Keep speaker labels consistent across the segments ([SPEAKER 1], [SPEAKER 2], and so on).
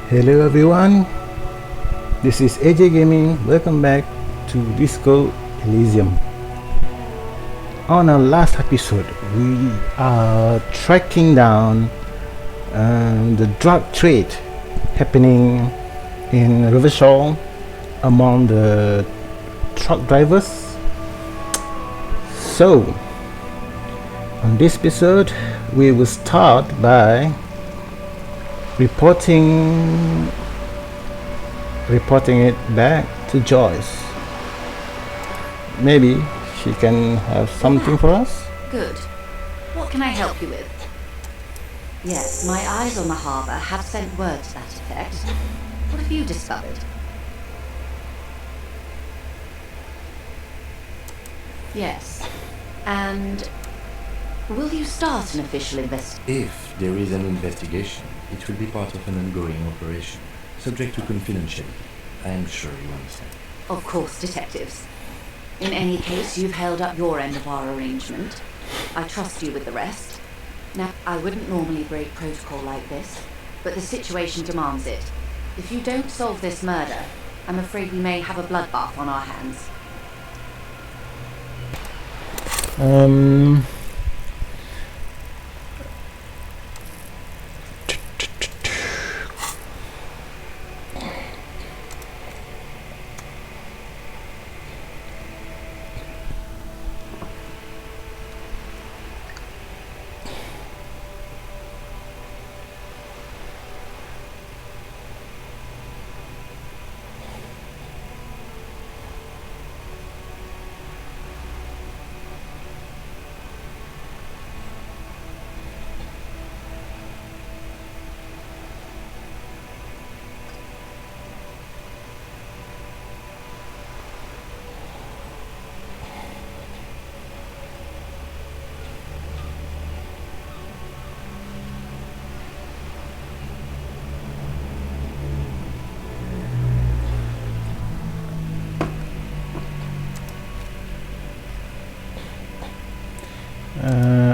[SPEAKER 1] Hello everyone, this is AJ Gaming. Welcome back to Disco Elysium. On our last episode, we are tracking down the drug trade happening in Rivershaw among the truck drivers. So, on this episode, we will start by reporting it back to Joyce. Maybe she can have something for us.
[SPEAKER 2] Good. What can I help you with? Yes, my eyes on the harbour have sent word to that effect. What have you discovered? Yes. And will you start an official investigation?
[SPEAKER 3] If there is an investigation, it will be part of an ongoing operation, subject to confidentiality. I am sure you understand.
[SPEAKER 2] Of course, detectives. In any case, you've held up your end of our arrangement. I trust you with the rest. Now, I wouldn't normally break protocol like this, but the situation demands it. If you don't solve this murder, I'm afraid we may have a bloodbath on our hands.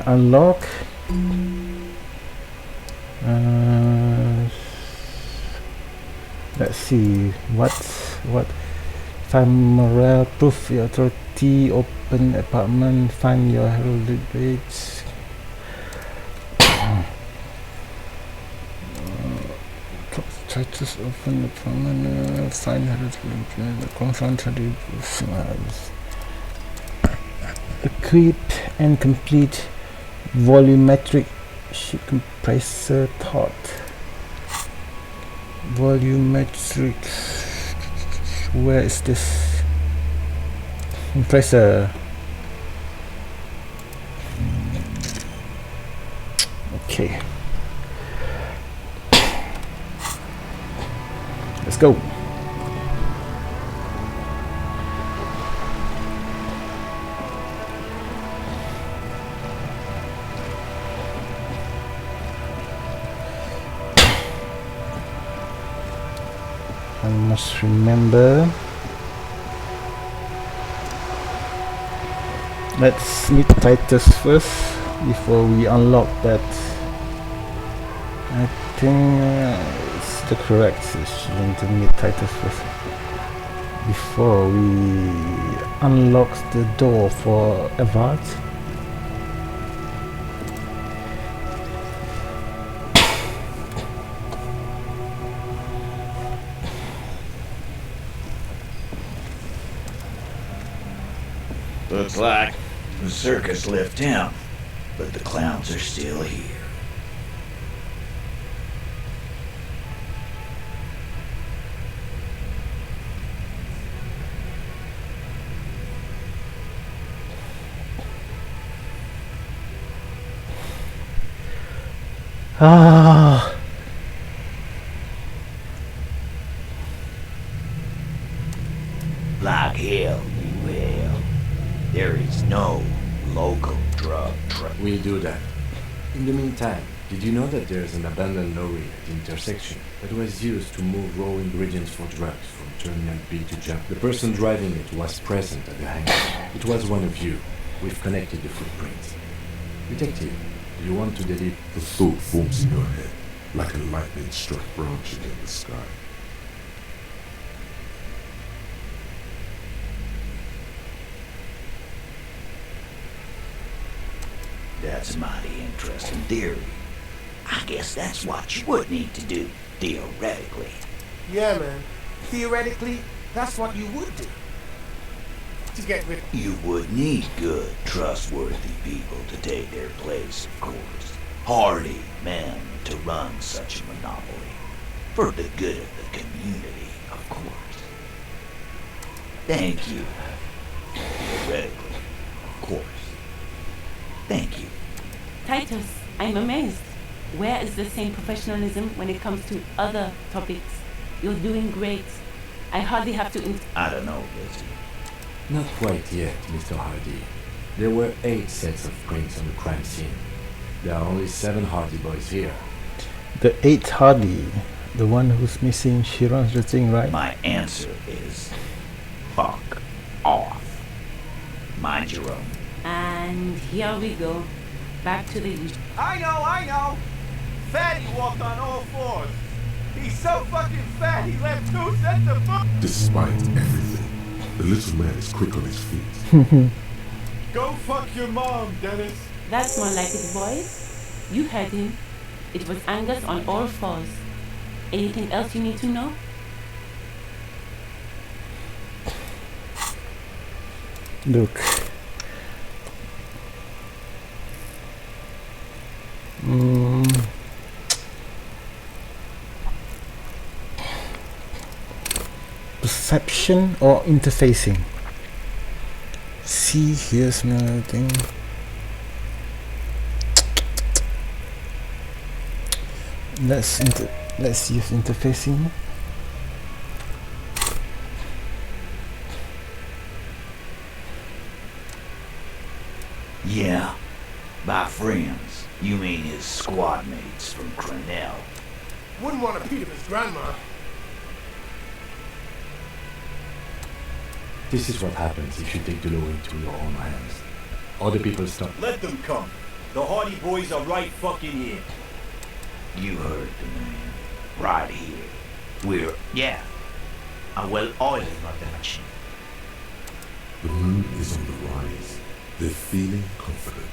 [SPEAKER 1] Unlock. Let's see what find morale, proof your authority, open apartment, find your heralded blades. Try to open the apartment, find heralded blades, confront the equip and complete volumetric sheet compressor thought. Volumetric, where is this compressor? Okay, let's go. I must remember. Let's meet Titus first before we unlock that. I think it's the correct decision to meet Titus first before we unlock the door for Evart.
[SPEAKER 4] Looks like the circus left town, but the clowns are still here. Like hell, we will. There is no local drug truck.
[SPEAKER 3] We'll do that. In the meantime, did you know that there's an abandoned lorry at the intersection that was used to move raw ingredients for drugs from Terminal B to Jump? The person driving it was present at the hangar. It was one of you. We've connected the footprints. Detective, do you want to delete the full forms in your head?
[SPEAKER 5] like a lightning-struck branching in the sky.
[SPEAKER 4] That's a mighty interesting theory. I guess that's what you would need to do, theoretically.
[SPEAKER 6] Yeah, man. Theoretically, that's what you would do. To get rid
[SPEAKER 4] You would need good, trustworthy people to take their place, of course. Hardy men to run such a monopoly. For the good of the community, of course. Thank you. Theoretically, of course. Thank you.
[SPEAKER 7] Titus, I'm amazed. Where is the same professionalism when it comes to other topics? You're doing great. I hardly have to.
[SPEAKER 4] I don't know, Lizzie.
[SPEAKER 3] Not quite yet, Mr. Hardy. There were 8 sets of prints on the crime scene. There are only 7 Hardy boys here.
[SPEAKER 1] The 8th Hardy, the one who's missing, she runs the thing, right?
[SPEAKER 4] My answer is fuck off. Mind your own.
[SPEAKER 7] And here we go. Back to the usual.
[SPEAKER 6] I know. Fatty walked on all fours. He's so fucking fat, he left 2 sets of foot.
[SPEAKER 5] Despite everything, the little man is quick on his feet.
[SPEAKER 6] Go fuck your mom, Dennis.
[SPEAKER 7] That's more like it, boys. You heard him. It was Angus on all fours. Anything else you need to know?
[SPEAKER 1] Look. Perception or interfacing? See, here's another thing. Let's use interfacing.
[SPEAKER 4] Yeah. By friends, you mean his squad mates from Crenell.
[SPEAKER 6] Wouldn't want to beat up his grandma.
[SPEAKER 3] This is what happens if you take the law into your own hands. Other people stop.
[SPEAKER 8] Let them come. The Hardy Boys are right fucking here.
[SPEAKER 4] You heard the man. Right here. Yeah. Well, all is not that.
[SPEAKER 5] The moon is on the rise. They're feeling confident,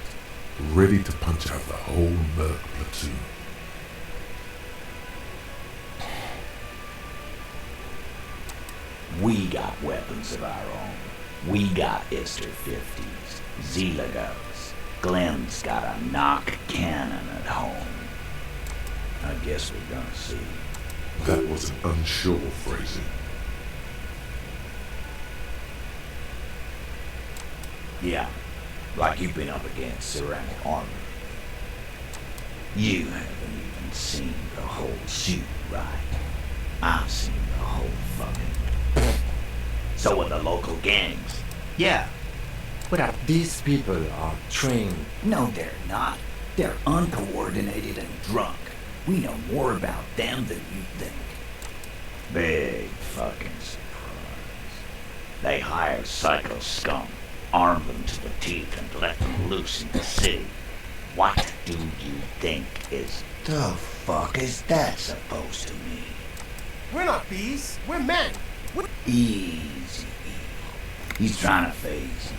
[SPEAKER 5] ready to punch out the whole Merc platoon.
[SPEAKER 4] We got weapons of our own. We got Ister 50s, Zelagos. Glenn's got a knock cannon at home. I guess we're gonna see.
[SPEAKER 5] That was an unsure phrasing.
[SPEAKER 4] Yeah, like you've been up against ceramic armor. You haven't even seen the whole suit, right? I've seen the whole fucking... So are the local gangs. Yeah.
[SPEAKER 3] But these people are trained.
[SPEAKER 4] No, they're not. They're uncoordinated and drunk. We know more about them than you think. Big fucking surprise. They hire psycho scum, arm them to the teeth, and let them loose in the city. What do you think is... The fuck is that supposed to mean?
[SPEAKER 6] We're not bees, we're men.
[SPEAKER 4] Easy. He's trying to phase you.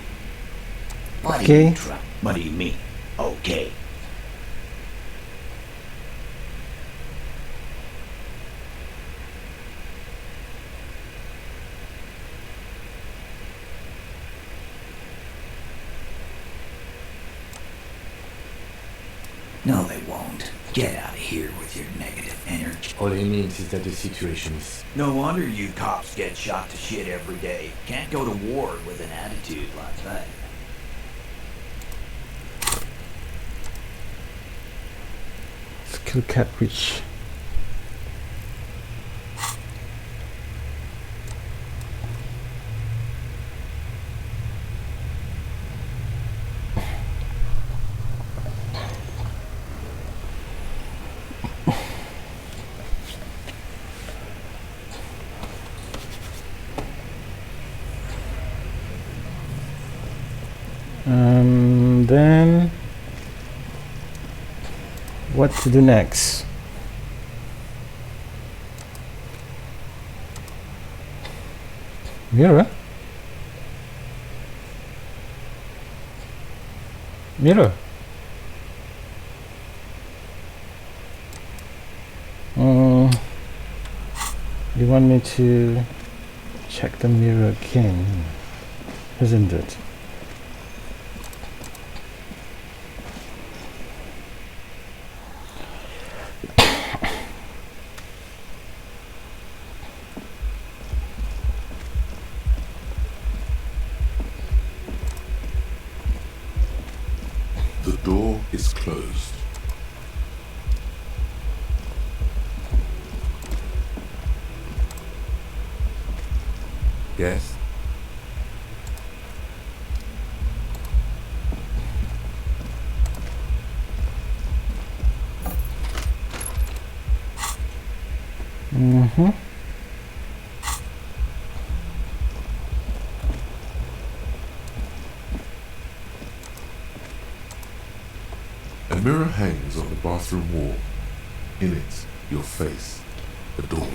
[SPEAKER 4] What do you mean? Okay. No, they won't. Get out of here with your negative energy.
[SPEAKER 3] All he means is that the situation is...
[SPEAKER 4] No wonder you cops get shot to shit every day. Can't go to war with an attitude like that.
[SPEAKER 1] Skill cap reach. Then what to do next? Mirror? Mirror? You want me to check the mirror again, isn't it?
[SPEAKER 5] The door is closed.
[SPEAKER 3] Yes?
[SPEAKER 1] Mm-hmm.
[SPEAKER 5] A mirror hangs on the bathroom wall. In it, your face, adorned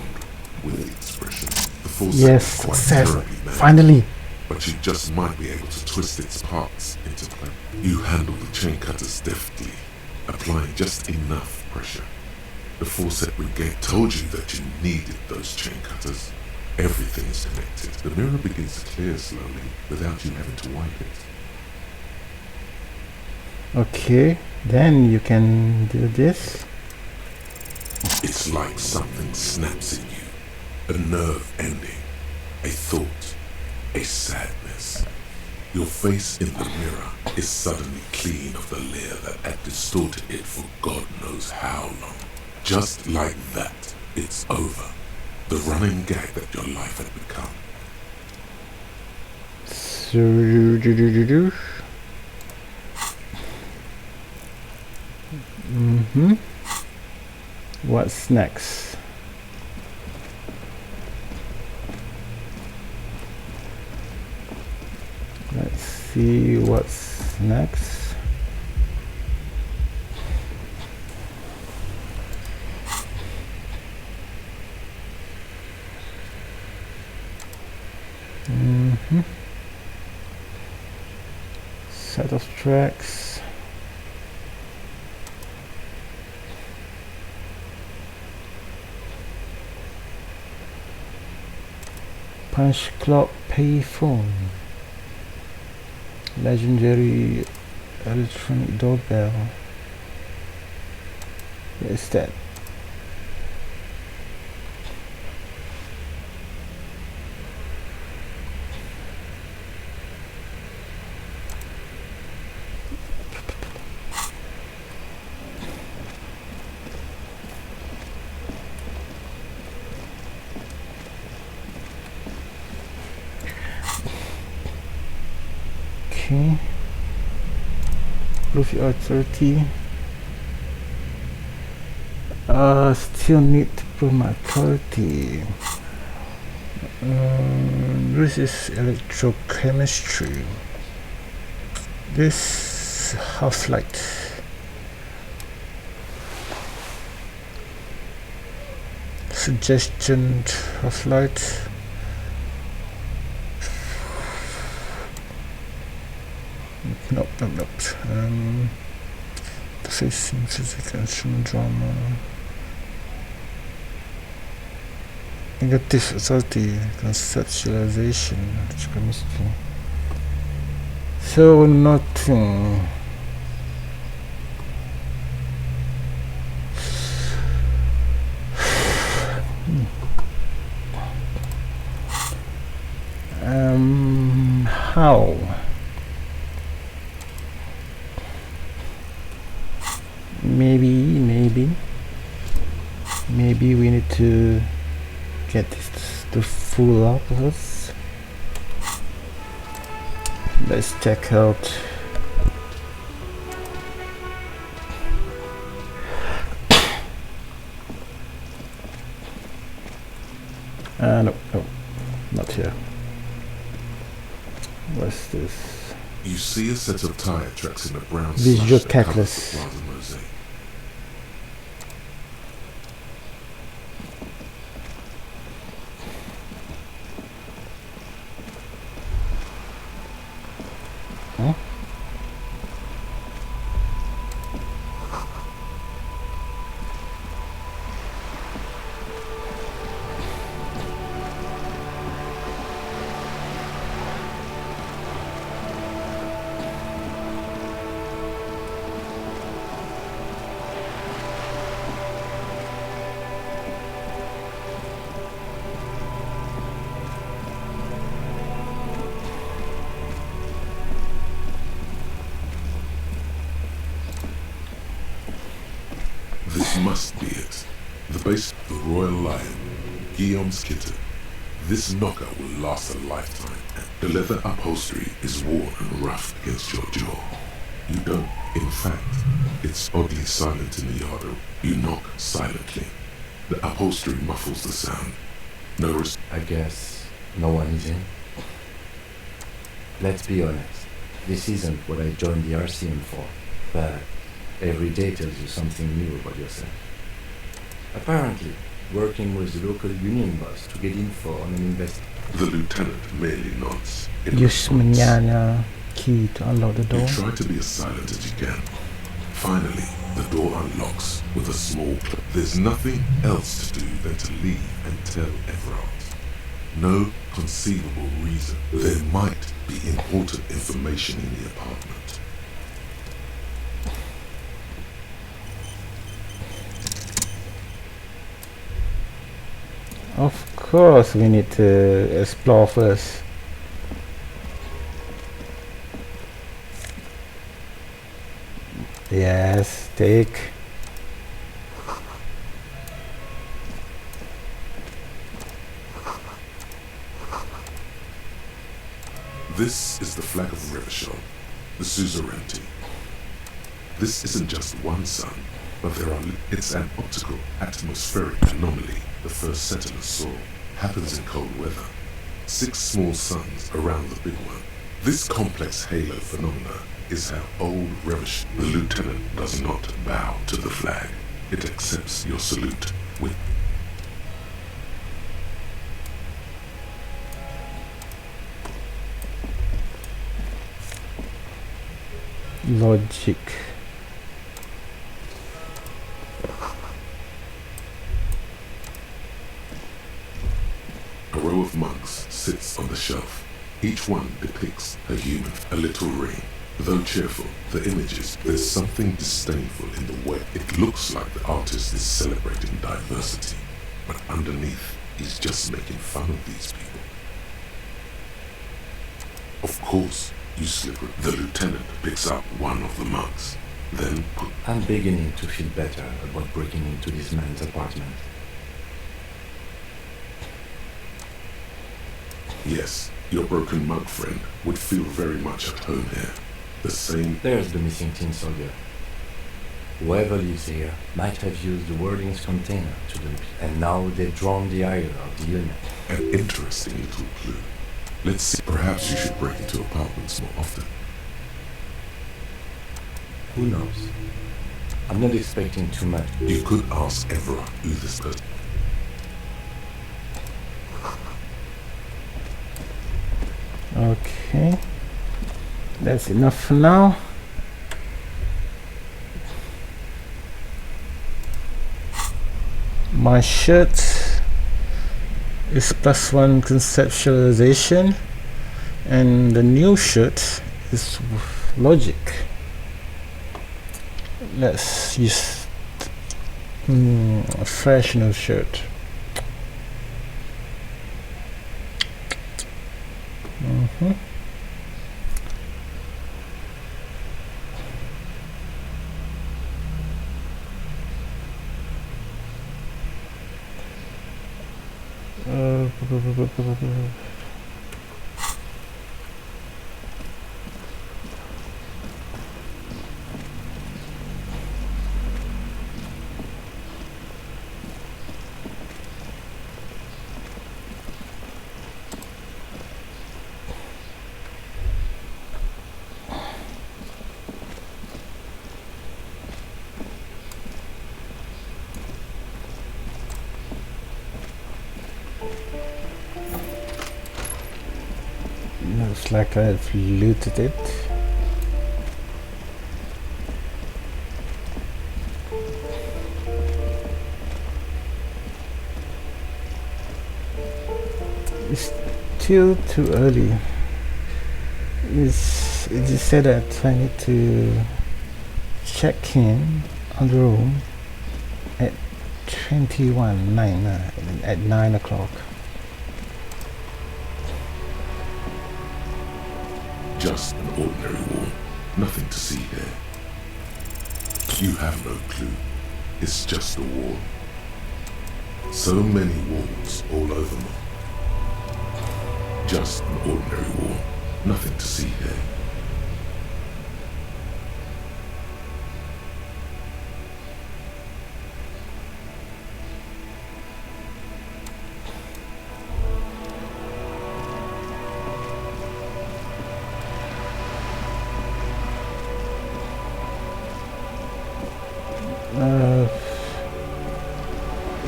[SPEAKER 5] with the expression. The force
[SPEAKER 1] Yes,
[SPEAKER 5] is quite
[SPEAKER 1] success.
[SPEAKER 5] terribly mad,
[SPEAKER 1] Finally.
[SPEAKER 5] but you just might be able to twist its parts into play. You handle the chain cutters deftly, applying just enough pressure. The Forset Brigade told you that you needed those chain cutters. Everything is connected. The mirror begins to clear slowly without you having to wipe it.
[SPEAKER 1] Okay, then you can do this.
[SPEAKER 5] It's like something snaps in you. A nerve ending. A thought. A sadness. Your face in the mirror is suddenly clean of the layer that had distorted it for God knows how long. Just like that, it's over. The running gag that your life had become.
[SPEAKER 1] Mm-hmm. What's next? Let's see what's next. Mm-hmm. Set of tracks. Punch clock payphone. Legendary electronic doorbell. What is that? Okay. Prove your authority. Still need to prove my authority. This is electrochemistry. This house light. Suggestion house light. Nope. Facing physical action drama. Negative authority, conceptualization, chemistry. So nothing. How? Maybe we need to get this to full up of us. Let's check out no, not here. What's this?
[SPEAKER 5] You see a set of tire tracks in the brown
[SPEAKER 1] Visual
[SPEAKER 5] slush that covers
[SPEAKER 1] catalyst.
[SPEAKER 5] the plaza mosaic. must be it. The base of the Royal Lion, Guillaume's kitten. This knocker will last a lifetime. The leather upholstery is worn and rough against your jaw. You don't. In fact, it's oddly silent in the yard. You knock silently. The upholstery muffles the sound.
[SPEAKER 3] I guess no one is in. Let's be honest. This isn't what I joined the Elysium for, but every day tells you something new about yourself. Apparently, working with the local union boss to get info on an investigation.
[SPEAKER 5] The lieutenant merely nods.
[SPEAKER 1] Use manana key to unlock the door.
[SPEAKER 5] You try to be as silent as you can. Finally, the door unlocks with a small click. There's nothing else to do than to leave and tell Everard. No conceivable reason. There might be important information in the apartment.
[SPEAKER 1] Of course, we need to explore first. Yes, take.
[SPEAKER 5] This is the flag of Revachol, the suzerainty. This isn't just one sun, but it's an optical atmospheric anomaly the first settlers saw. Happens in cold weather. 6 small suns around the big one. This complex halo phenomena is how old Revachol. The lieutenant does not bow to the flag. It accepts your salute with
[SPEAKER 1] logic.
[SPEAKER 5] A row of monks sits on the shelf. Each one depicts a human, a little ring. Though cheerful, the images, there's something disdainful in the way. It looks like the artist is celebrating diversity, but underneath, he's just making fun of these people. Of course, you slip. The lieutenant picks up one of the monks, then
[SPEAKER 3] I'm beginning to feel better about breaking into this man's apartment.
[SPEAKER 5] Yes, your broken monk friend would feel very much at home here. The same.
[SPEAKER 3] There's the missing tin soldier. Whoever lives here might have used the Wording's container to dump it, and now they've drawn the ire of the union.
[SPEAKER 5] An interesting little clue. Let's see. Perhaps you should break into apartments more often.
[SPEAKER 3] Who knows? I'm not expecting too much.
[SPEAKER 5] You could ask Evra who this person.
[SPEAKER 1] Okay, that's enough for now. My shirt is +1 conceptualization, and the new shirt is logic. Let's use a fresh new shirt. Looks like I've looted it. It's still too early. It is said that I need to check in on the room at 21:09 at 9 o'clock.
[SPEAKER 5] Just an ordinary wall. Nothing to see here. You have no clue. It's just a wall. So many walls all over me. Just an ordinary wall. Nothing to see here.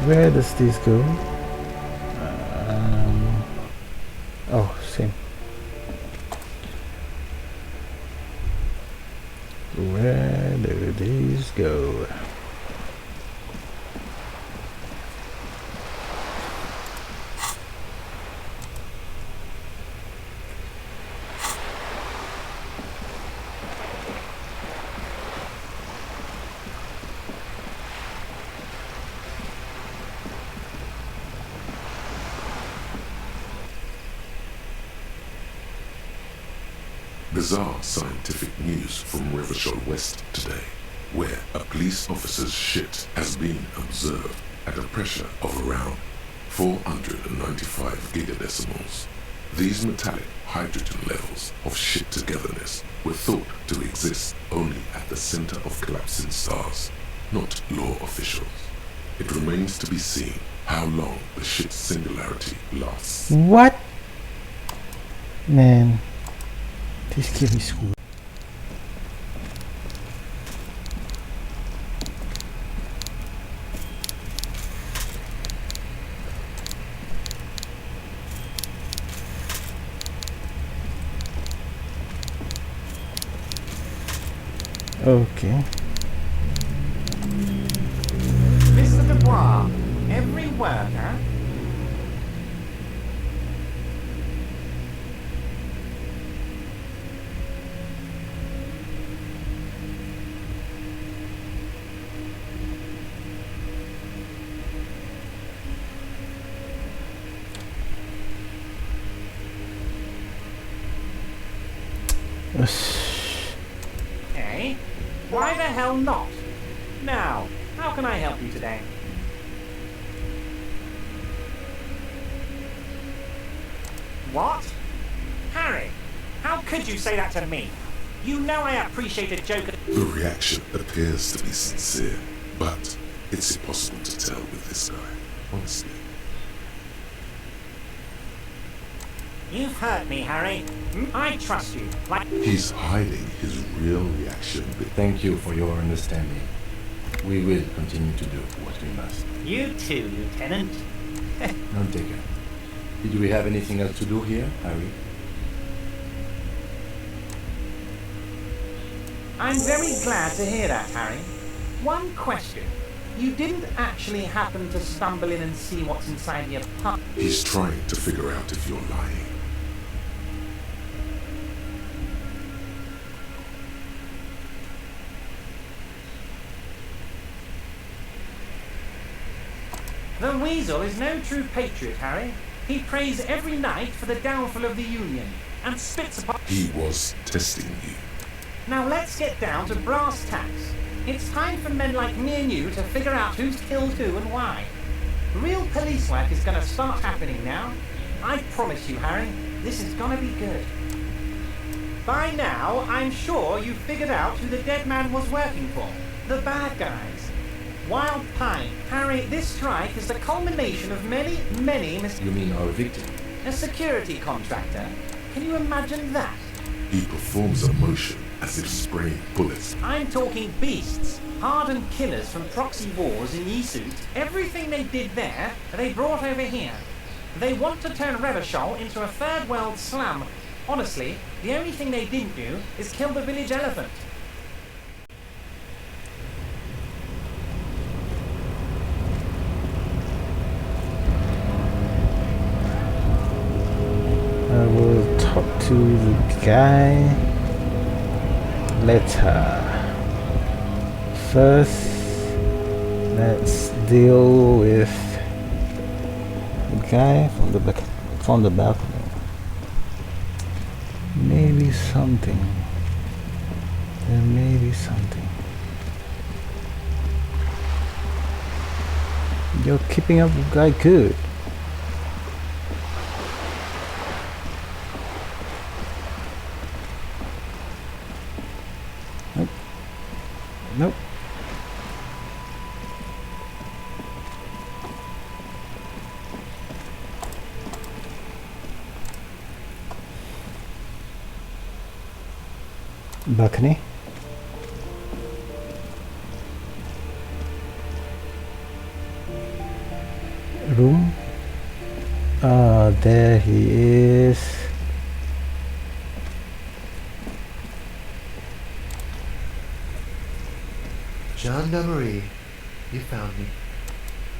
[SPEAKER 1] Where does this go? Oh, same. Where do these go?
[SPEAKER 5] Bizarre scientific news from Rivershore West today, where a police officer's shit has been observed at a pressure of around 495 gigadecimals. These metallic hydrogen levels of shit togetherness were thought to exist only at the center of collapsing stars, not law officials. It remains to be seen how long the shit's singularity lasts.
[SPEAKER 1] What? Man, this game is cool. Okay.
[SPEAKER 6] Mr. Dubois, every worker. Okay. Why the hell not? Now, how can I help you today? What? Harry, how could you say that to me? You know I appreciate a joke.
[SPEAKER 5] The reaction appears to be sincere, but it's impossible to tell with this guy, honestly.
[SPEAKER 6] You've hurt me, Harry. I trust you. Like
[SPEAKER 5] He's hiding his real reaction.
[SPEAKER 3] Thank you for your understanding. We will continue to do what we must.
[SPEAKER 6] you too, Lieutenant.
[SPEAKER 3] None taken. Did we have anything else to do here, Harry?
[SPEAKER 6] I'm very glad to hear that, Harry. One question. You didn't actually happen to stumble in and see what's inside the apartment?
[SPEAKER 5] He's trying to figure out if you're lying.
[SPEAKER 6] The Weasel is no true patriot, Harry. He prays every night for the downfall of the Union and spits upon...
[SPEAKER 5] He was testing you.
[SPEAKER 6] Now let's get down to brass tacks. It's time for men like me and you to figure out who's killed who and why. Real police work is going to start happening now. I promise you, Harry, this is going to be good. By now, I'm sure you've figured out who the dead man was working for. The bad guys. Wild Pine. Harry, this strike is the culmination of many
[SPEAKER 3] You mean our victim?
[SPEAKER 6] A security contractor. Can you imagine that?
[SPEAKER 5] He performs a motion as if spraying bullets.
[SPEAKER 6] I'm talking beasts. Hardened killers from proxy wars in Yisut. Everything they did there, they brought over here. They want to turn Revachol into a third world slum. Honestly, the only thing they didn't do is kill the village elephant.
[SPEAKER 1] I will talk to the guy later. First, let's deal with the guy from the back, from the balcony. Maybe something. There may be something. You're keeping up with guy good. Nope. Nope. Balcony. Room. There he is.
[SPEAKER 9] Gendarmerie, you found me.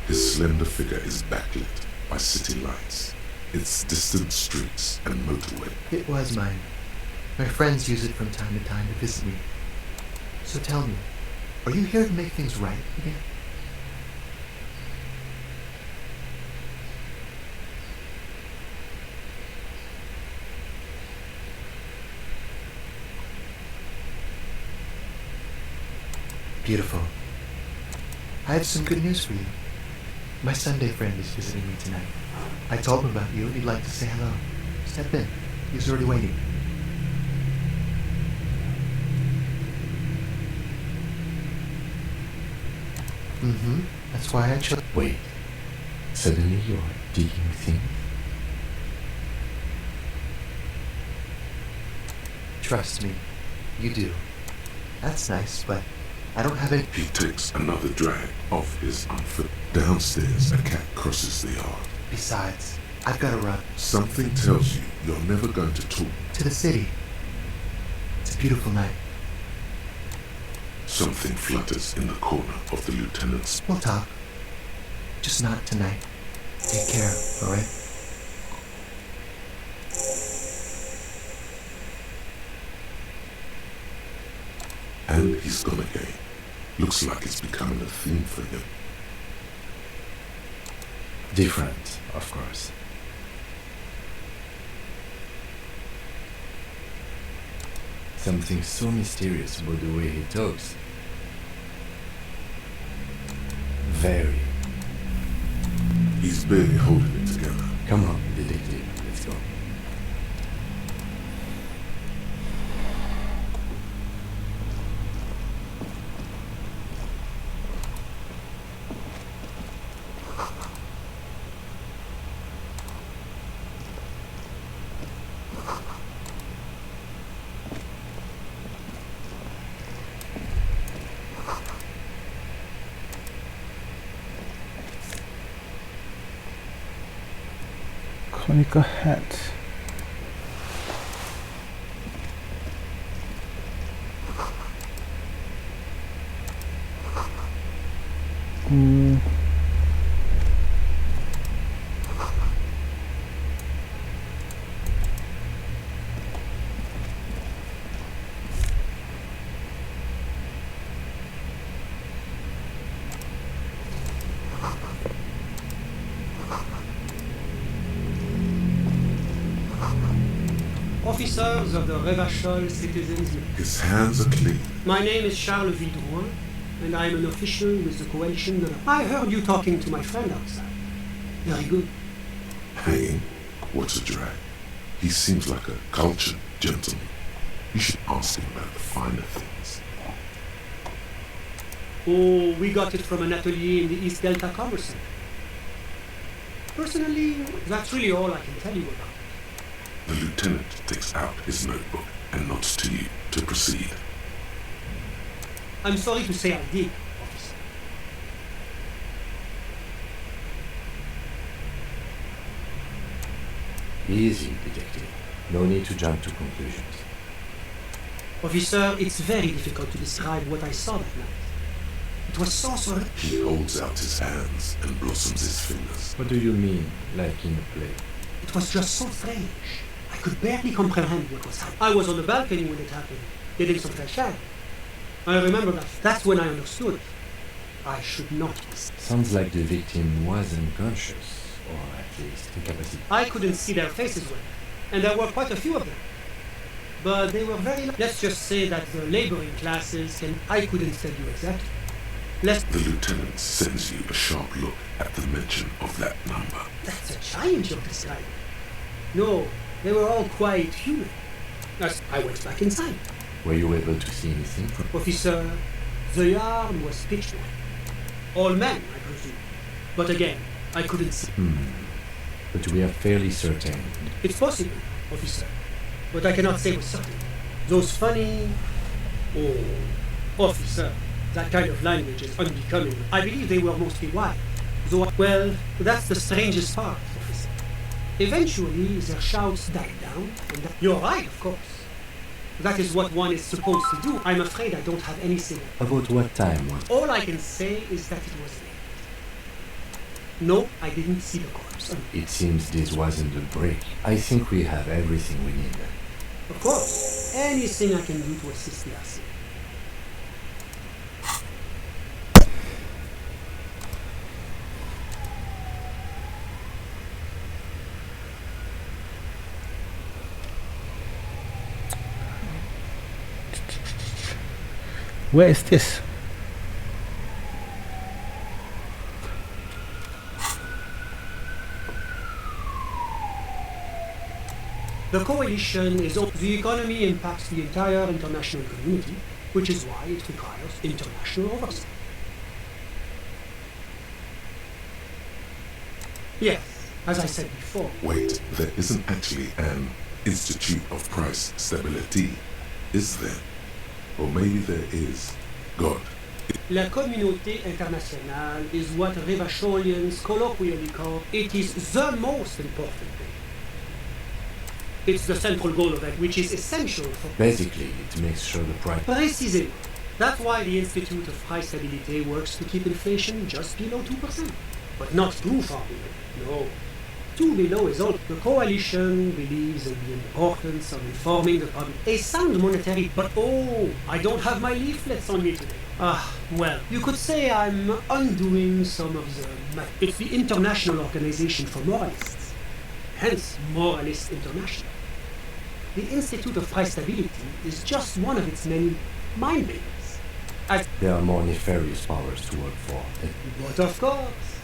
[SPEAKER 5] His slender figure is backlit by city lights, its distant streets and motorway.
[SPEAKER 9] It was mine. My friends use it from time to time to visit me. So tell me, are you here to make things right again? Beautiful. I have some good news for you. My Sunday friend is visiting me tonight. I told him about you and he'd like to say hello. Step in. He's already waiting. That's why I chose.
[SPEAKER 3] Wait. Suddenly you're digging things?
[SPEAKER 9] Trust me. You do. That's nice, but I don't have any.
[SPEAKER 5] He takes another drag of his unfit. Downstairs, a cat crosses the yard.
[SPEAKER 9] Besides, I've got to run.
[SPEAKER 5] Something tells you you're never going to talk.
[SPEAKER 9] To the city. It's a beautiful night.
[SPEAKER 5] Something flutters in the corner of the lieutenant's.
[SPEAKER 9] We'll talk. Just not tonight. Take care, alright?
[SPEAKER 5] And he's gone again. Looks like it's becoming a theme for him.
[SPEAKER 3] Different, of course. Something so mysterious about the way he talks. Very.
[SPEAKER 5] He's barely holding it together.
[SPEAKER 3] Come on, detective, let's go.
[SPEAKER 1] Conical hat.
[SPEAKER 10] Officers of the Revachol Citizens Union.
[SPEAKER 5] His hands are clean.
[SPEAKER 10] My name is Charles Vildroin, and I am an official with the coalition. I heard you talking to my friend outside. Very good.
[SPEAKER 5] Hanging? What a drag. He seems like a cultured gentleman. You should ask him about the finer things.
[SPEAKER 10] Oh, we got it from an atelier in the East Delta Commerce Center. Personally, that's really all I can tell you about.
[SPEAKER 5] The lieutenant takes out his notebook and nods to you to proceed.
[SPEAKER 10] I'm sorry to say I did, officer.
[SPEAKER 3] Easy, detective. No need to jump to conclusions.
[SPEAKER 10] Officer, it's very difficult to describe what I saw that night. It was so surreal.
[SPEAKER 5] He holds out his hands and blossoms his fingers.
[SPEAKER 3] What do you mean, like in a play?
[SPEAKER 10] It was just so strange. I could barely comprehend what was happening. I was on the balcony when it happened, getting some fresh air. I remember that. That's when I understood. I should not.
[SPEAKER 3] Sounds like the victim was unconscious, or at least incapacitated.
[SPEAKER 10] I couldn't see their faces well, and there were quite a few of them. But they were very... Let's just say that the laboring classes, and I couldn't tell you exactly. Less.
[SPEAKER 5] The lieutenant sends you a sharp look at the mention of that number.
[SPEAKER 10] That's a giant you're describing. No, they were all quite human. As I went back inside.
[SPEAKER 3] Were you able to see anything from...
[SPEAKER 10] Officer, the yard was pitch black. All men, I presume. But again, I couldn't see.
[SPEAKER 3] But we are fairly certain.
[SPEAKER 10] It's possible, officer. But I cannot say with certainty. Those funny... Oh, officer, that kind of language is unbecoming. I believe they were mostly white. Though, well, that's the strangest part, officer. Eventually, their shouts died down, and you're right, of course. That is what one is supposed to do. I'm afraid I don't have anything.
[SPEAKER 3] About what time was...
[SPEAKER 10] All I can say is that it was late. No, I didn't see the corpse.
[SPEAKER 3] It seems this wasn't a break. I think we have everything we need.
[SPEAKER 10] Of course, anything I can do to assist the RC.
[SPEAKER 1] Where is this?
[SPEAKER 10] The coalition is the economy impacts the entire international community, which is why it requires international oversight. Yes, as I said before.
[SPEAKER 5] Wait, there isn't actually an Institute of Price Stability, is there? Or maybe there is. God.
[SPEAKER 10] La communauté internationale is what Revacholians colloquially call it is the most important thing. It's the central goal of it, which is essential for...
[SPEAKER 3] Basically, it makes sure the price...
[SPEAKER 10] Precisely. That's why the Institute of Price Stability works to keep inflation just below 2%. But not too far below. No. Too below is all. The coalition believes in the importance of informing the public. A sound monetary, but oh, I don't have my leaflets on me today. Well, you could say I'm undoing some of the... It's the International Organization for Moralists. Hence, Moralist International. The Institute of Price Stability is just one of its many mind makers.
[SPEAKER 3] There are more nefarious powers to work for.
[SPEAKER 10] But of course.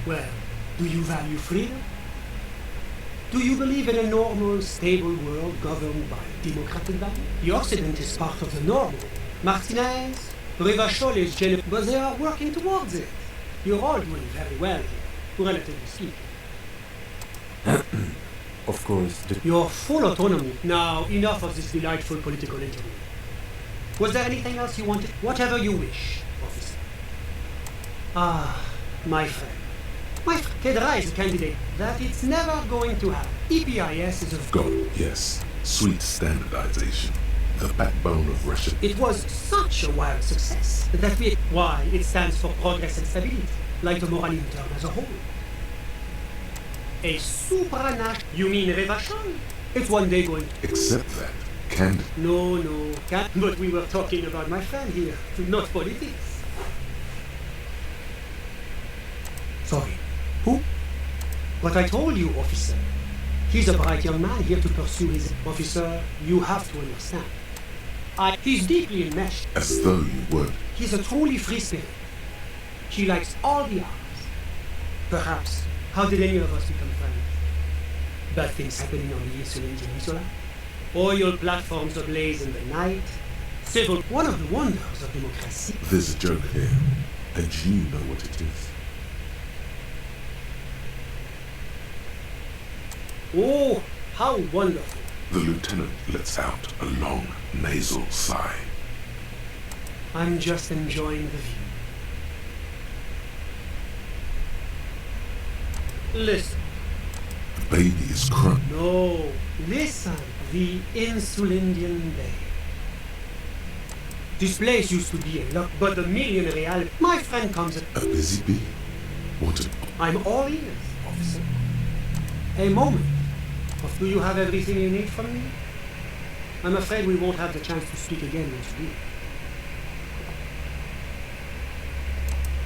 [SPEAKER 10] Well, do you value freedom? Do you believe in a normal, stable world governed by democratic values? The Occident is part of the normal. Martinez, Revachol is generous, but they are working towards it. You're all doing very well here, relatively speaking.
[SPEAKER 3] Of course,
[SPEAKER 10] Your full autonomy. Now, enough of this delightful political interview. Was there anything else you wanted? Whatever you wish, officer. My friend. My friend, Kedra is a candidate that it's never going to happen. EPIS is a...
[SPEAKER 5] God, yes. Sweet standardization. The backbone of Russia.
[SPEAKER 10] It was such a wild success that we... Why? It stands for progress and stability, like the Moralin term as a whole. A supranational... You mean Revachol? It's one day going to...
[SPEAKER 5] Except that, candid.
[SPEAKER 10] No, can't. But we were talking about my friend here, not politics. Sorry. Who? But I told you, officer. He's a bright young man here to pursue his... Officer, you have to understand. He's deeply enmeshed.
[SPEAKER 5] As though you would.
[SPEAKER 10] He's a truly free spirit. He likes all the arts. Perhaps, how did any of us become friends? Bad things happening on the Elysium Peninsula. Oil platforms ablaze in the night. Civil... One of the wonders of democracy.
[SPEAKER 5] There's a joke here, and you know what it is.
[SPEAKER 10] Oh, how wonderful.
[SPEAKER 5] The lieutenant lets out a long, nasal sigh.
[SPEAKER 10] I'm just enjoying the view. Listen.
[SPEAKER 5] The baby is crying.
[SPEAKER 10] No, listen. The Insulindian Bay. This place used to be a lot, but a million real. My friend comes at...
[SPEAKER 5] A busy bee? What a...
[SPEAKER 10] I'm all ears, officer. A moment. Do you have everything you need from me? I'm afraid we won't have the chance to speak again once you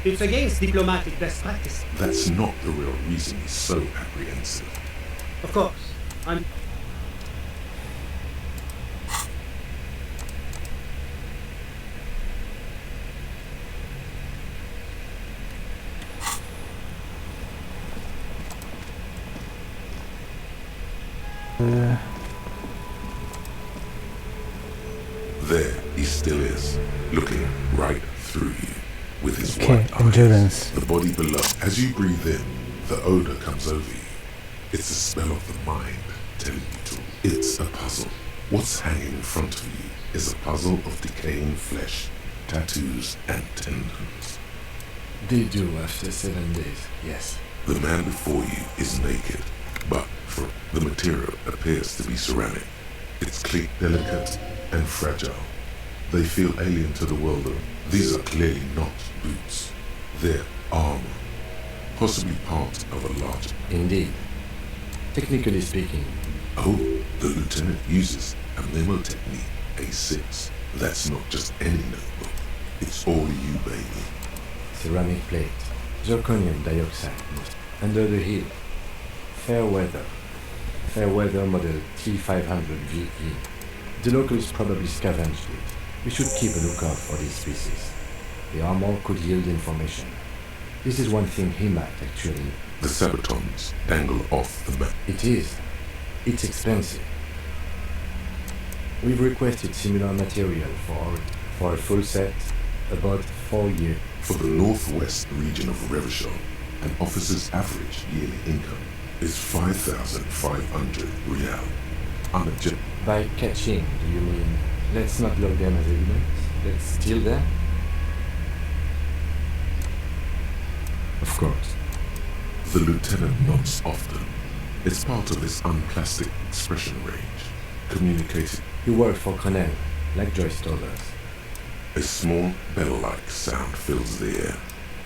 [SPEAKER 10] do. It's against diplomatic best practice.
[SPEAKER 5] That's not the real reason he's so apprehensive.
[SPEAKER 10] Of course, I'm...
[SPEAKER 5] There he still is, looking right through you with his
[SPEAKER 1] Okay,
[SPEAKER 5] white eyes.
[SPEAKER 1] endurance.
[SPEAKER 5] The body below. As you breathe in, the odor comes over you. It's a spell of the mind telling you to. It's a puzzle. What's hanging in front of you is a puzzle of decaying flesh, tattoos, and tendons.
[SPEAKER 3] They do after 7 days, yes.
[SPEAKER 5] The man before you is naked, but the material appears to be ceramic. It's clean, delicate, and fragile. They feel alien to the world of. These are clearly not boots. They're armor, possibly part of a large.
[SPEAKER 3] Indeed. Technically speaking.
[SPEAKER 5] Oh, the lieutenant uses a memo technique, A6. That's not just any notebook. It's all you, baby.
[SPEAKER 3] Ceramic plate. Zirconium dioxide. Under the heel. Fair weather. Fair weather model T500 VE. The locals probably scavenged it. We should keep a lookout for these species. The armor could yield information. This is one thing he might actually.
[SPEAKER 5] The sabatons dangle off the map.
[SPEAKER 3] It is. It's expensive. We've requested similar material for a full set, about 4 years.
[SPEAKER 5] For the northwest region of Revachol, an officer's average yearly income is 5,500 real.
[SPEAKER 3] By catching, do you mean let's not log them as evidence? Let's steal them? Of course.
[SPEAKER 5] The lieutenant nods often. It's part of his unplastic expression range. Communicated.
[SPEAKER 3] You work for Cornell, like Joyce told us.
[SPEAKER 5] A small bell-like sound fills the air.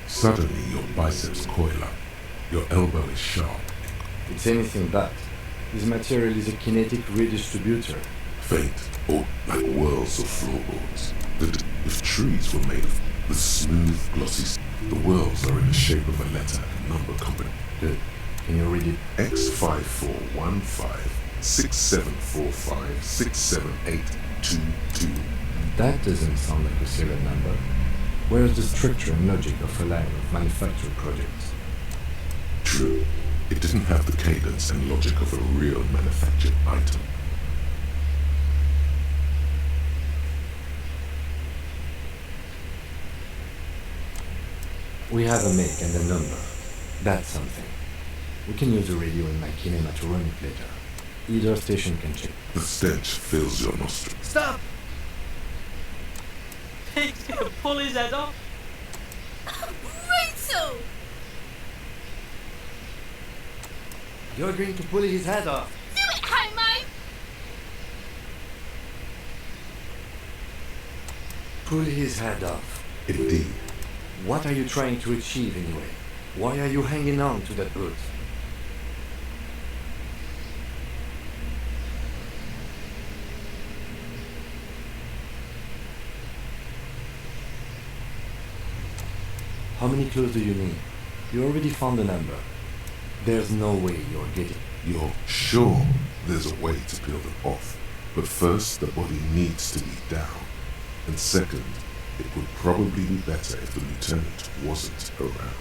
[SPEAKER 5] Suddenly your biceps coil up. Your elbow is sharp.
[SPEAKER 3] It's anything but. This material is a kinetic redistributor.
[SPEAKER 5] Faint, or like whirls of floorboards. If trees were made of the smooth, glossy, the whirls are in the shape of a letter and number combination.
[SPEAKER 3] Good. Can you read it?
[SPEAKER 5] X54156745678222.
[SPEAKER 3] That doesn't sound like a serial number. Where's the structure and logic of a line of manufactured projects?
[SPEAKER 5] True. It didn't have the cadence and logic of a real manufactured item.
[SPEAKER 3] We have a make and a number. That's something. We can use the radio in my kinematronic later. Either station can check.
[SPEAKER 5] The stench fills your nostrils.
[SPEAKER 6] Stop! He's gonna pull his head off.
[SPEAKER 11] Brutal!
[SPEAKER 3] You're going to pull his head off.
[SPEAKER 11] Do it, homo!
[SPEAKER 3] Pull his head off.
[SPEAKER 5] Indeed.
[SPEAKER 3] What are you trying to achieve anyway? Why are you hanging on to that boot? How many clues do you need? You already found the number. There's no way you're getting.
[SPEAKER 5] You're sure there's a way to peel them off, but first the body needs to be down, and second, it would probably be better if the lieutenant wasn't around.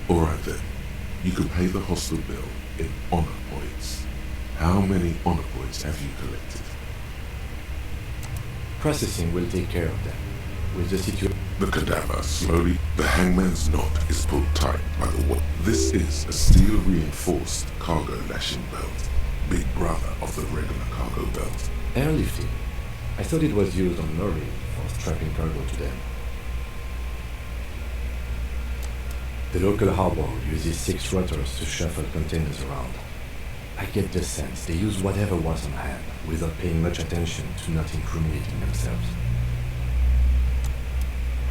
[SPEAKER 5] Alright then, you can pay the hostel bill in honor points. How many honor points have you collected?
[SPEAKER 3] Processing will take care of them. With the situation.
[SPEAKER 5] The cadaver slowly. The hangman's knot is pulled tight by the what? This is a steel-reinforced cargo lashing belt, big brother of the regular cargo belt.
[SPEAKER 3] Airlifting. I thought it was used on lorry for strapping cargo to them. The local harbor uses 6 rotors to shuffle containers around. I get the sense they use whatever was on hand without paying much attention to not incriminating themselves.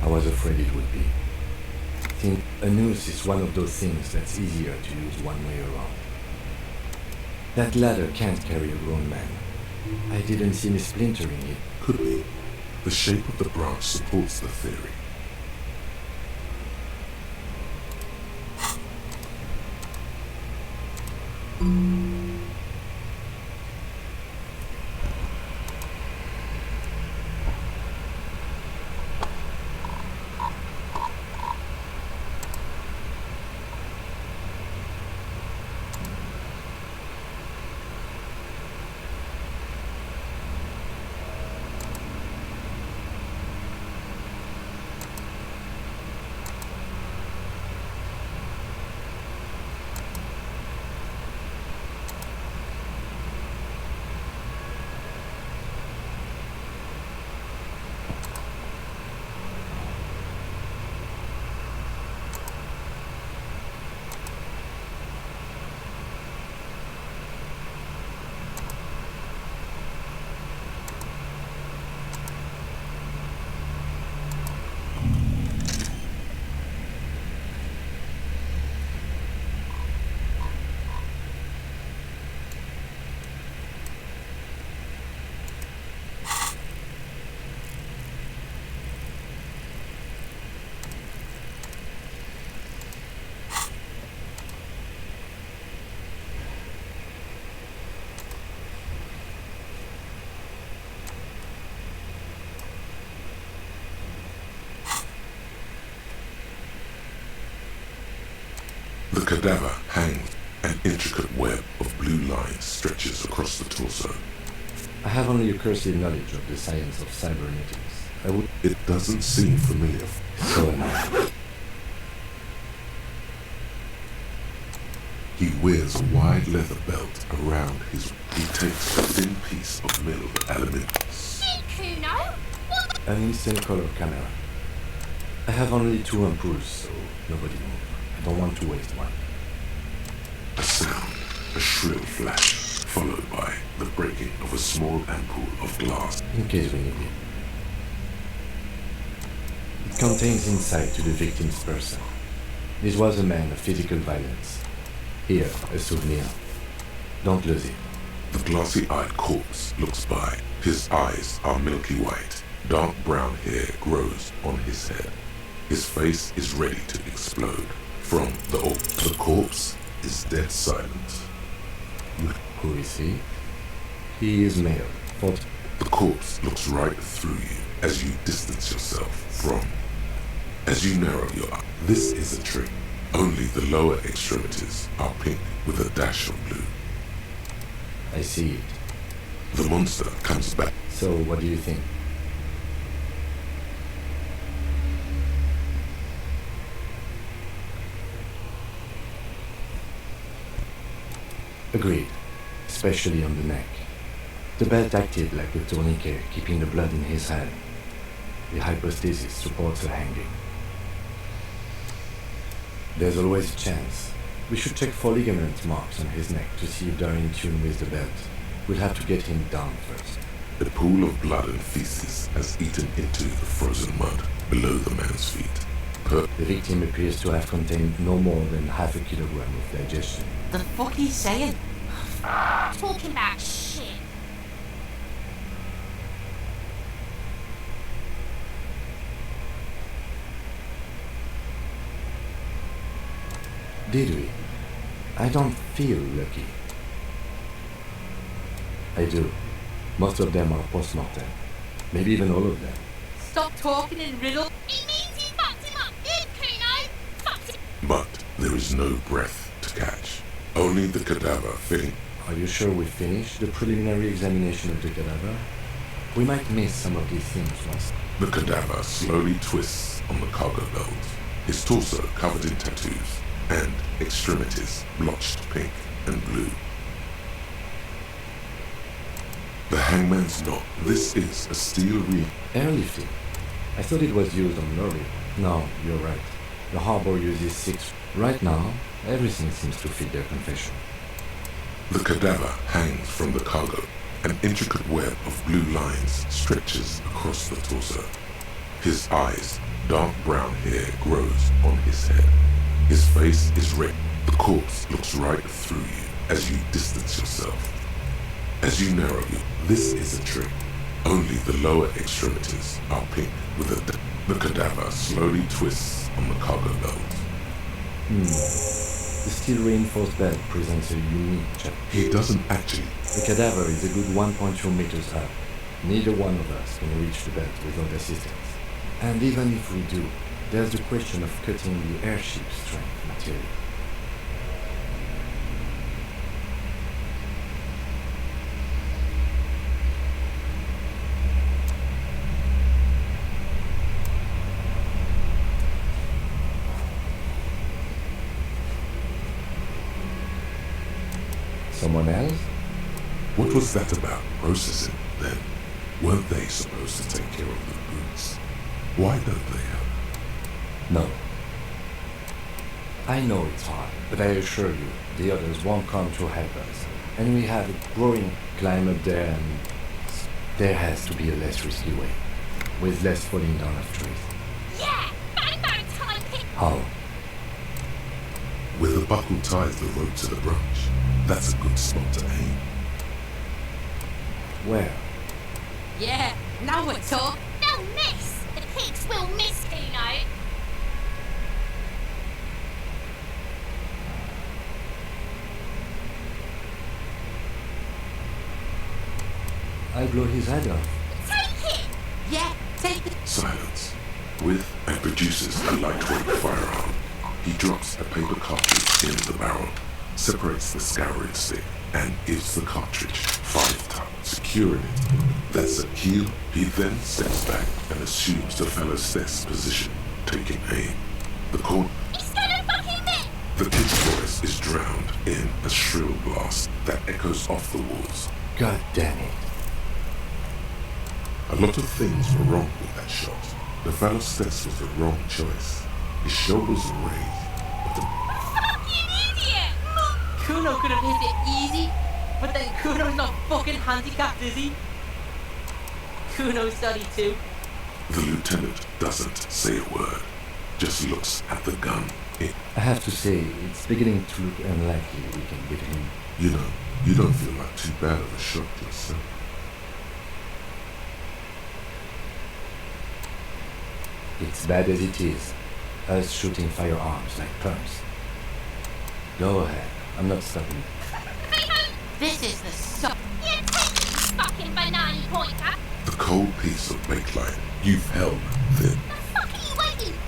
[SPEAKER 3] I was afraid it would be. I think a noose is one of those things that's easier to use one way around. That ladder can't carry a grown man. I didn't see me splintering it.
[SPEAKER 5] Could be. The shape of the branch supports the theory. cadaver hangs. An intricate web of blue lines stretches across the torso.
[SPEAKER 3] I have only a cursory knowledge of the science of cybernetics.
[SPEAKER 5] It doesn't seem familiar.
[SPEAKER 3] So enough.
[SPEAKER 5] He wears a wide leather belt around his... He takes a thin piece of milled aluminium.
[SPEAKER 11] Shit, Kuno! What?
[SPEAKER 3] An instant color camera. I have only 2 ampoules, so nobody move. I don't want to waste one.
[SPEAKER 5] A sound, a shrill flash, followed by the breaking of a small ampoule of glass.
[SPEAKER 3] In case we need it. It contains insight to the victim's person. This was a man of physical violence. Here, a souvenir. Don't lose it.
[SPEAKER 5] The glassy-eyed corpse looks by. His eyes are milky white. Dark brown hair grows on his head. His face is ready to explode. From the corpse is dead silent.
[SPEAKER 3] Who is he? He is male. What?
[SPEAKER 5] The corpse looks right through you as you distance yourself from. As you narrow your eye. This is a trick. Only the lower extremities are pink with a dash of blue.
[SPEAKER 3] I see it.
[SPEAKER 5] The monster comes back.
[SPEAKER 3] So, what do you think? Agreed. Especially on the neck. The belt acted like a tourniquet, keeping the blood in his hand. The hypostasis supports a hanging. There's always a chance. We should check for ligament marks on his neck to see if they're in tune with the belt. We'll have to get him down first.
[SPEAKER 5] A pool of blood and feces has eaten into the frozen mud below the man's feet.
[SPEAKER 3] The victim appears to have contained no more than half a kilogram of digestion.
[SPEAKER 11] The fuck he's saying? Talking about shit.
[SPEAKER 3] Did we? I don't feel lucky. I do. Most of them are post-mortem. Maybe even all of them.
[SPEAKER 11] Stop talking in riddle. It means you fucked him up good, Kuno. Fucked him.
[SPEAKER 5] But there is no breath to catch. Only the cadaver filling.
[SPEAKER 3] Are you sure we finished the preliminary examination of the cadaver? We might miss some of these things once.
[SPEAKER 5] The cadaver slowly twists on the cargo belt, his torso covered in tattoos, and extremities blotched pink and blue. The hangman's knot. This is a steel ring.
[SPEAKER 3] Airlifting. I thought it was used on Norway. No, you're right. The harbor uses 6. Right now, everything seems to fit their confession.
[SPEAKER 5] The cadaver hangs from the cargo. An intricate web of blue lines stretches across the torso. His eyes, dark brown hair grows on his head. His face is red. The corpse looks right through you as you distance yourself. As you narrow you, this is a trick. Only the lower extremities are pink with the cadaver slowly twists on the cargo belt.
[SPEAKER 3] The steel reinforced belt presents a unique challenge.
[SPEAKER 5] He doesn't actually.
[SPEAKER 3] The cadaver is a good 1.2 meters up. Neither one of us can reach the belt without assistance. And even if we do, there's the question of cutting the airship strength material. Someone else?
[SPEAKER 5] What was that about? Processing, then? Weren't they supposed to take care of the boots? Why don't they help?
[SPEAKER 3] No. I know it's hard, but I assure you, the others won't come to help us. And we have a growing climb up there, and there has to be a less risky way, with less falling down of trees.
[SPEAKER 11] Yeah! Bang time pick!
[SPEAKER 3] How?
[SPEAKER 5] Where the buckle ties the rope to the branch. That's a good spot to aim.
[SPEAKER 3] Where?
[SPEAKER 11] Yeah, now we're talking. They'll miss! The pigs will miss, Kuno!
[SPEAKER 3] I'll blow his head off.
[SPEAKER 11] Take it! Yeah, take the...
[SPEAKER 5] Silence. With and produces a lightweight firearm. He drops a paper cartridge in the barrel, separates the scouring stick, and gives the cartridge 5 taps, securing it. That's a cue. He then steps back and assumes the fellow's desk position, taking aim. The corn.
[SPEAKER 11] He's gonna fucking miss!
[SPEAKER 5] The kid's voice is drowned in a shrill blast that echoes off the walls.
[SPEAKER 3] God damn it.
[SPEAKER 5] A lot of things were wrong with that shot. The fellow's desk was the wrong choice. His shoulders were raised, but the
[SPEAKER 11] Fucking idiot!
[SPEAKER 12] Kuno could have hit it easy, but then Kuno's not fucking handicapped, is he? Kuno's study too.
[SPEAKER 5] The lieutenant doesn't say a word, just looks at the gun.
[SPEAKER 3] I have to say, it's beginning to look unlikely we can get him.
[SPEAKER 5] You know, you don't feel like too bad of a shot yourself.
[SPEAKER 3] It's bad as it is. Us shooting firearms like punks. Go ahead. I'm not stopping.
[SPEAKER 11] This is the suck. You take this fucking banana pointer.
[SPEAKER 5] The cold piece of bakelite you've held thin.
[SPEAKER 11] The fuck are you waiting?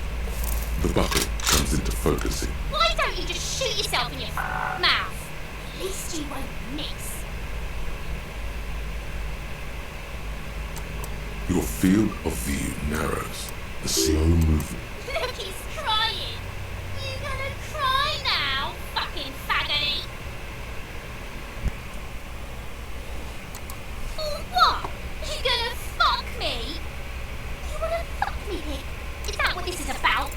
[SPEAKER 5] The buckle comes into focusing.
[SPEAKER 11] Why don't you just shoot yourself in your mouth? At least you won't miss.
[SPEAKER 5] Your field of view narrows. A slow movement.
[SPEAKER 11] Look, he's crying. You gonna cry now, fucking faggoty? For what? You gonna fuck me? You wanna fuck me, pig? Is that what this is about?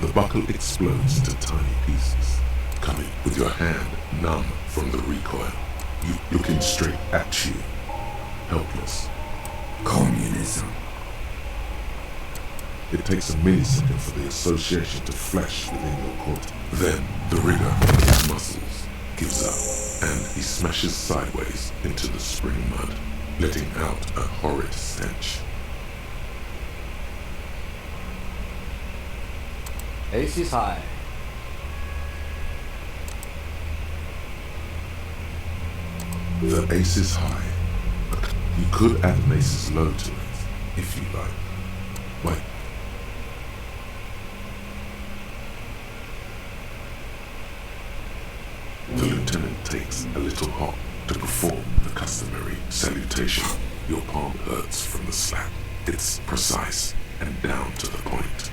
[SPEAKER 5] The buckle explodes to tiny pieces, coming with your hand numb from the recoil. You looking straight at you, helpless.
[SPEAKER 13] Communism.
[SPEAKER 5] It takes a millisecond for the association to flash within your cortex. Then the rigor of his muscles gives up, and he smashes sideways into the spring mud, letting out a horrid stench.
[SPEAKER 3] Ace is high.
[SPEAKER 5] The ace is high, but you could add an ace's low to it, if you like. Wait. The lieutenant takes a little hop to perform the customary salutation. Your palm hurts from the slap. It's precise and down to the point.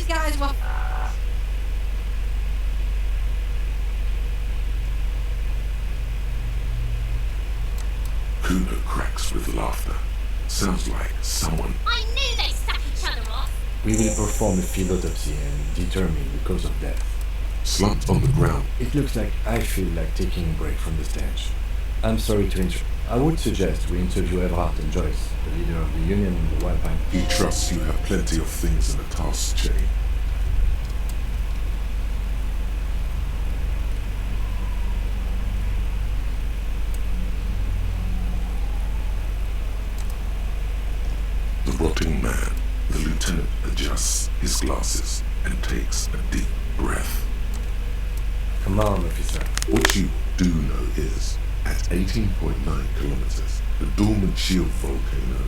[SPEAKER 12] Guys were
[SPEAKER 5] Kuno cracks with laughter. Sounds like someone.
[SPEAKER 11] I knew they suck each other off.
[SPEAKER 3] We will perform a field autopsy and determine the cause of death.
[SPEAKER 5] Slumped on the ground.
[SPEAKER 3] It looks like I feel like taking a break from the stench. I'm sorry to interrupt. I would suggest we interview Everhart and Joyce, the leader of the union in the Wild Pine.
[SPEAKER 5] He trusts you have plenty of things in the task chain. The rotting man, the lieutenant adjusts his glasses and takes a deep breath.
[SPEAKER 3] Come on, officer.
[SPEAKER 5] What you do know is, at 18.9 kilometers, the dormant shield volcano,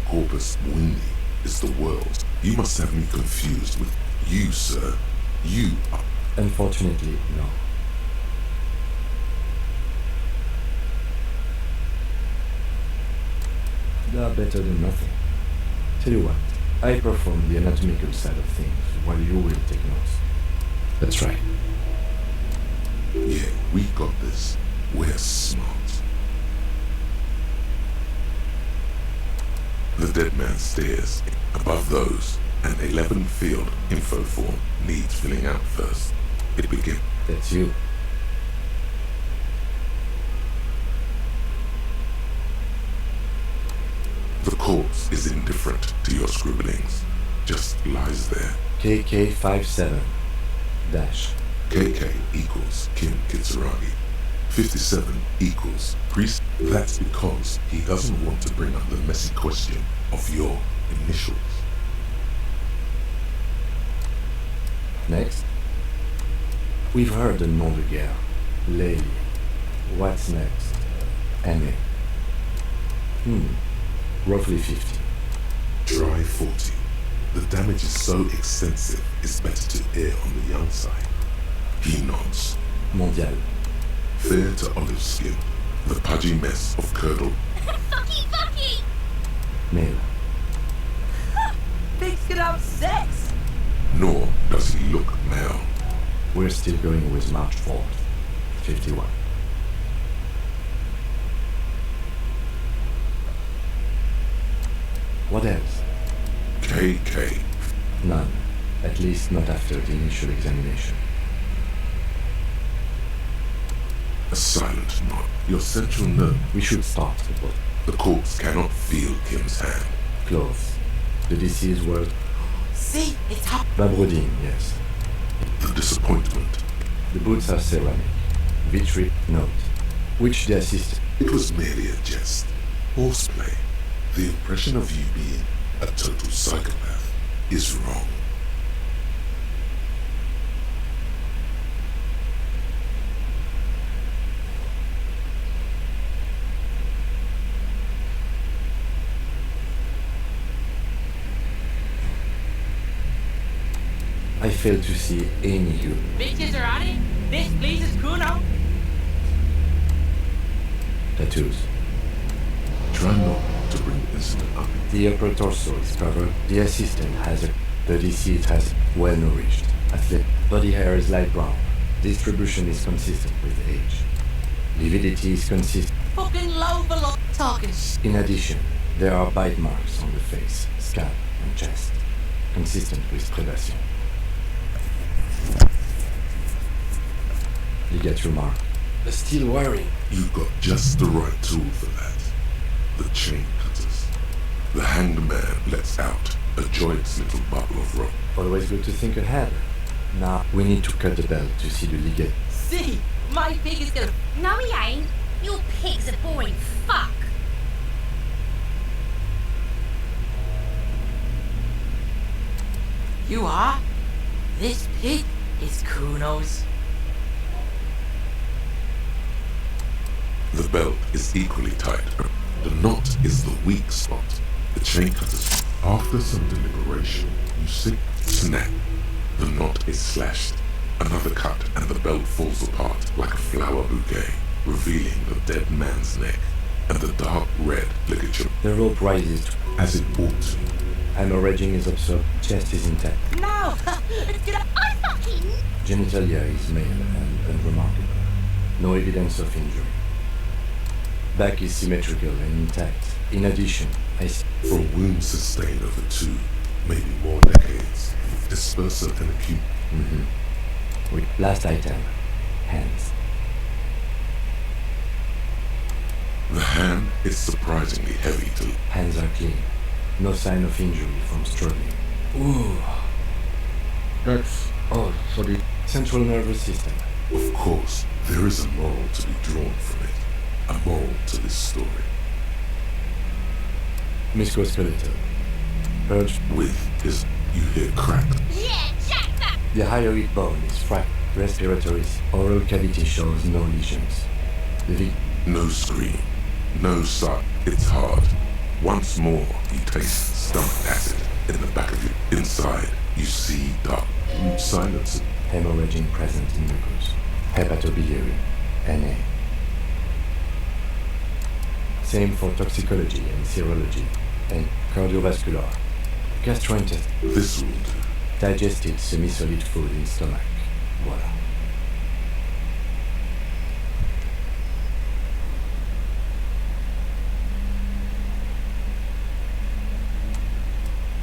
[SPEAKER 5] Corpus Mundi, is the world's. You must have me confused with you, sir. You are.
[SPEAKER 3] Unfortunately, no. They are better than nothing. Tell you what, I perform the anatomical side of things while you will take notes. That's right.
[SPEAKER 5] Yeah, we got this. We're smart. The dead man's stairs. Above those, an 11 field info form needs filling out first. It begins.
[SPEAKER 3] That's you.
[SPEAKER 5] The corpse is indifferent to your scribblings. Just lies there.
[SPEAKER 3] KK57 dash.
[SPEAKER 5] KK equals Kim Kitsuragi. 57 equals priest. That's because he doesn't want to bring up the messy question of your initials.
[SPEAKER 3] Next. We've heard the nom de guerre. Lady. What's next? Annie. Roughly 50.
[SPEAKER 5] Dry 40. The damage is so extensive, it's better to err on the young side. He nods.
[SPEAKER 3] Mondial.
[SPEAKER 5] Fair to olive skin. The pudgy mess of curdle.
[SPEAKER 11] Fucky!
[SPEAKER 3] Male.
[SPEAKER 12] Pigs can have sex!
[SPEAKER 5] Nor does he look male.
[SPEAKER 3] We're still going with March 4th. 51. What else?
[SPEAKER 5] KK.
[SPEAKER 3] None. At least not after the initial examination.
[SPEAKER 5] A silent nod. Your central nerve.
[SPEAKER 3] We should start the book.
[SPEAKER 5] The corpse cannot feel Kim's hand.
[SPEAKER 3] Clothes. The deceased were
[SPEAKER 12] See, it's up.
[SPEAKER 3] Babrodine, yes.
[SPEAKER 5] The disappointment.
[SPEAKER 3] The boots are ceramic. Vitric note. Which the assistant.
[SPEAKER 5] It was merely a jest. Horseplay. The impression of you being a total psychopath is wrong.
[SPEAKER 3] I fail to see any human.
[SPEAKER 12] Bitches are on it. This pleases Kuno.
[SPEAKER 3] Tattoos.
[SPEAKER 5] Try not to bring the incident up.
[SPEAKER 3] The upper torso is covered. The assistant has a. The deceased has well nourished. Athletic. Body hair is light brown. Distribution is consistent with age. Lividity is consistent.
[SPEAKER 12] Fucking low below talking
[SPEAKER 3] In addition, there are bite marks on the face, scalp, and chest, consistent with predation. Ligature mark. The steel wiring.
[SPEAKER 5] You've got just the right tool for that. The chain cutters. The hanged man lets out a joyous little bubble of rope.
[SPEAKER 3] Always good to think ahead. Now, we need to cut the belt to see the ligate.
[SPEAKER 12] See, my pig is gonna.
[SPEAKER 11] No, he ain't. Your pig's a boring fuck.
[SPEAKER 12] You are? This pig is Kuno's.
[SPEAKER 5] The belt is equally tight. The knot is the weak spot. The chain cutters. After some deliberation, you snap. The knot is slashed. Another cut and the belt falls apart like a flower bouquet, revealing the dead man's neck and the dark red ligature.
[SPEAKER 3] The rope rises
[SPEAKER 5] as it ought to.
[SPEAKER 3] Hemorrhaging is observed. Chest is intact.
[SPEAKER 12] No! It's gonna.
[SPEAKER 11] I fucking.
[SPEAKER 3] Genitalia is male and unremarkable. No evidence of injury. Back is symmetrical and intact. In addition, I see.
[SPEAKER 5] For a wound sustained over 2, maybe more decades, dispersor and acute.
[SPEAKER 3] With last item, hands.
[SPEAKER 5] The hand is surprisingly heavy to.
[SPEAKER 3] Hands are clean. No sign of injury from struggling. Ooh. That's all for the central nervous system.
[SPEAKER 5] Of course, there is a moral to be drawn from it. A moral to this story.
[SPEAKER 3] Musculoskeletal. Purged
[SPEAKER 5] with his. You hear crack.
[SPEAKER 11] Yeah, jack that.
[SPEAKER 3] The hyoid bone is fractured. Respiratory. Oral cavity shows no lesions.
[SPEAKER 5] No scream. No sigh. It's hard. Once more, you taste stomach acid in the back of you. Inside, you see dark. Silence.
[SPEAKER 3] Hemorrhaging present in mucus. Hepatobiliary. Na. Same for toxicology and serology, and cardiovascular, gastrointestinal,
[SPEAKER 5] This will do.
[SPEAKER 3] digested semi-solid food in stomach. Voila.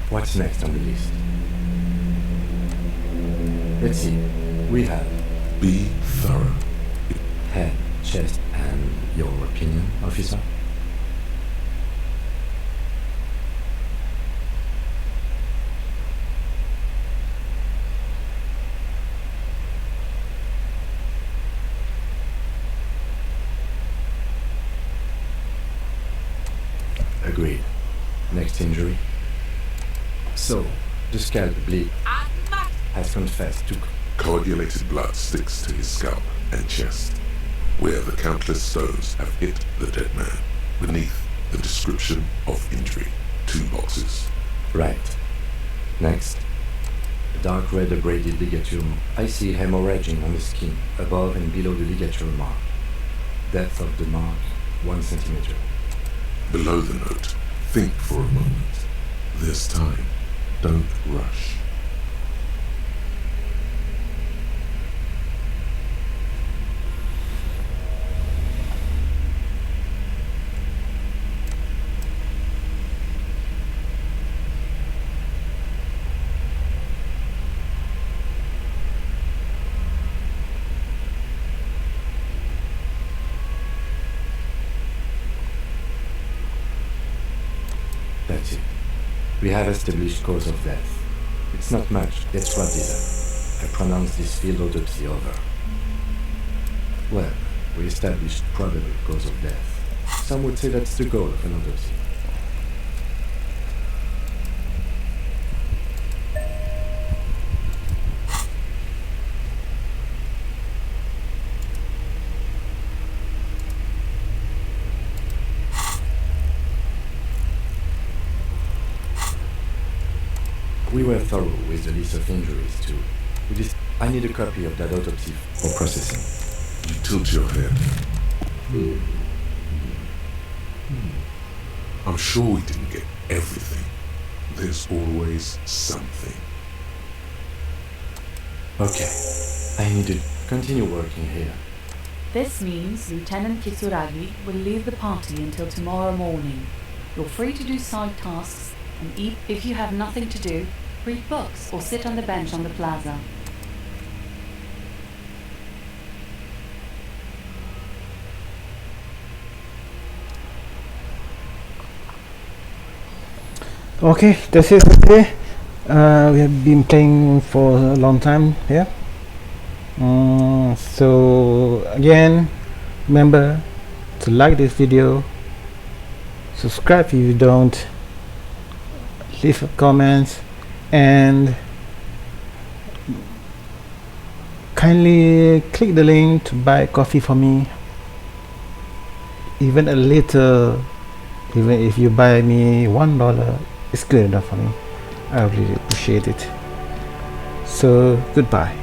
[SPEAKER 3] What's next on the list? Let's see. We have
[SPEAKER 5] Be thorough.
[SPEAKER 3] head, chest, and your opinion, officer? Agreed. Next injury? So, the scalp bleed has confessed to
[SPEAKER 5] Coagulated blood sticks to his scalp and chest, where the countless stones have hit the dead man. Beneath the description of injury, 2 boxes.
[SPEAKER 3] right. Next, a dark red abraded ligature. I see hemorrhaging on the skin, above and below the ligature mark. Depth of the mark, 1 centimeter.
[SPEAKER 5] Below the note, think for a moment. There's time. Don't rush.
[SPEAKER 3] That's it. We have established cause of death. It's not much, let's wrap this up. I pronounce this field autopsy over. Well, we established probable cause of death. Some would say that's the goal of an autopsy. We were thorough with the list of injuries too. I need a copy of that autopsy for processing.
[SPEAKER 5] You tilt your head. I'm sure we didn't get everything. There's always something.
[SPEAKER 3] Okay, I need to continue working here.
[SPEAKER 2] This means Lieutenant Kitsuragi will leave the party until tomorrow morning. You're free to do side tasks and eat. If you have nothing to do, read books or sit on the bench on the plaza.
[SPEAKER 1] Okay, that's it for today. We have been playing for a long time here. So again, remember to like this video, subscribe if you don't, leave a comment, and kindly click the link to buy coffee for me. Even a little, even if you buy me $1, it's good enough for me. I really appreciate it. So goodbye.